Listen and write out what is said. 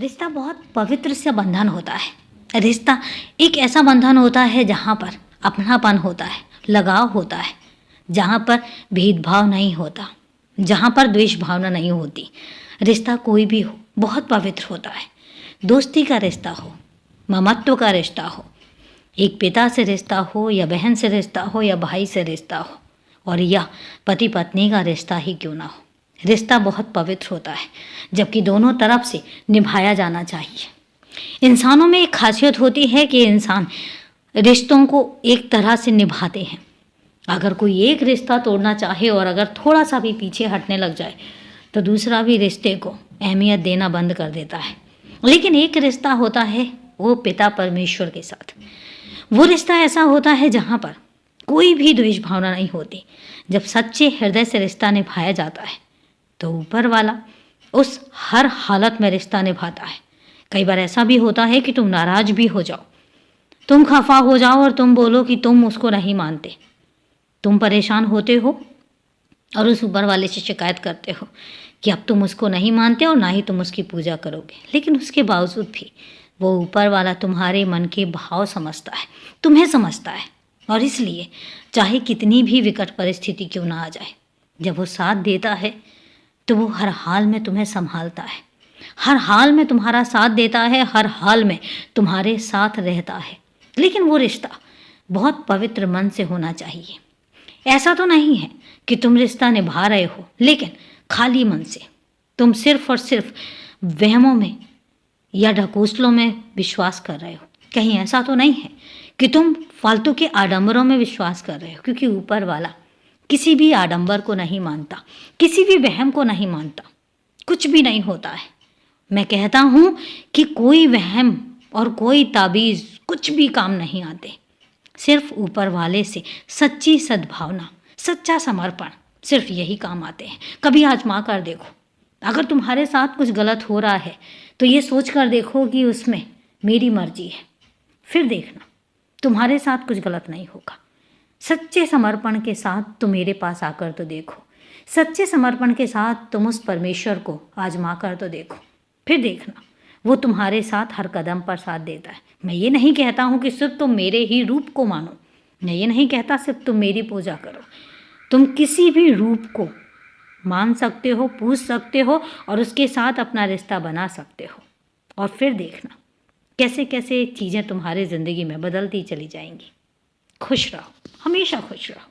रिश्ता बहुत पवित्र सा बंधन होता है। रिश्ता एक ऐसा बंधन होता है जहाँ पर अपनापन होता है, लगाव होता है, जहाँ पर भेदभाव नहीं होता, जहाँ पर द्वेष भावना नहीं होती। रिश्ता कोई भी हो बहुत पवित्र होता है। दोस्ती का रिश्ता हो, ममत्व का रिश्ता हो, एक पिता से रिश्ता हो या बहन से रिश्ता हो या भाई से रिश्ता हो, और या पति पत्नी का रिश्ता ही क्यों ना हो, रिश्ता बहुत पवित्र होता है, जबकि दोनों तरफ से निभाया जाना चाहिए। इंसानों में एक खासियत होती है कि इंसान रिश्तों को एक तरह से निभाते हैं। अगर कोई एक रिश्ता तोड़ना चाहे और अगर थोड़ा सा भी पीछे हटने लग जाए तो दूसरा भी रिश्ते को अहमियत देना बंद कर देता है। लेकिन एक रिश्ता होता है वो पिता परमेश्वर के साथ। वो रिश्ता ऐसा होता है जहाँ पर कोई भी द्वेष भावना नहीं होती। जब सच्चे हृदय से रिश्ता निभाया जाता है तो ऊपर वाला उस हर हालत में रिश्ता निभाता है। कई बार ऐसा भी होता है कि तुम नाराज भी हो जाओ, तुम खफा हो जाओ और तुम बोलो कि तुम उसको नहीं मानते, तुम परेशान होते हो और उस ऊपर वाले से शिकायत करते हो कि अब तुम उसको नहीं मानते और ना ही तुम उसकी पूजा करोगे। लेकिन उसके बावजूद भी वो ऊपर वाला तुम्हारे मन के भाव समझता है, तुम्हें समझता है, और इसलिए चाहे कितनी भी विकट परिस्थिति क्यों ना आ जाए, जब वो साथ देता है तो वो हर हाल में तुम्हें संभालता है, हर हाल में तुम्हारा साथ देता है, हर हाल में तुम्हारे साथ रहता है। लेकिन वो रिश्ता बहुत पवित्र मन से होना चाहिए। ऐसा तो नहीं है कि तुम रिश्ता निभा रहे हो लेकिन खाली मन से, तुम सिर्फ और सिर्फ वहमों में या ढकोसलों में विश्वास कर रहे हो। कहीं ऐसा तो नहीं है कि तुम फालतू के आडंबरों में विश्वास कर रहे हो, क्योंकि ऊपर वाला किसी भी आडंबर को नहीं मानता, किसी भी वहम को नहीं मानता। कुछ भी नहीं होता है। मैं कहता हूँ कि कोई वहम और कोई ताबीज़ कुछ भी काम नहीं आते। सिर्फ ऊपर वाले से सच्ची सद्भावना, सच्चा समर्पण, सिर्फ यही काम आते हैं। कभी आजमा कर देखो, अगर तुम्हारे साथ कुछ गलत हो रहा है तो ये सोच कर देखो कि उसमें मेरी मर्जी है, फिर देखना तुम्हारे साथ कुछ गलत नहीं होगा। सच्चे समर्पण के साथ तुम मेरे पास आकर तो देखो, सच्चे समर्पण के साथ तुम उस परमेश्वर को आजमा कर तो देखो, फिर देखना वो तुम्हारे साथ हर कदम पर साथ देता है। मैं ये नहीं कहता हूँ कि सिर्फ तुम मेरे ही रूप को मानो, मैं ये नहीं कहता सिर्फ तुम मेरी पूजा करो। तुम किसी भी रूप को मान सकते हो, पूज सकते हो और उसके साथ अपना रिश्ता बना सकते हो, और फिर देखना कैसे कैसे चीज़ें तुम्हारी ज़िंदगी में बदलती चली जाएंगी। खुश रहो, हमेशा खुश रहो।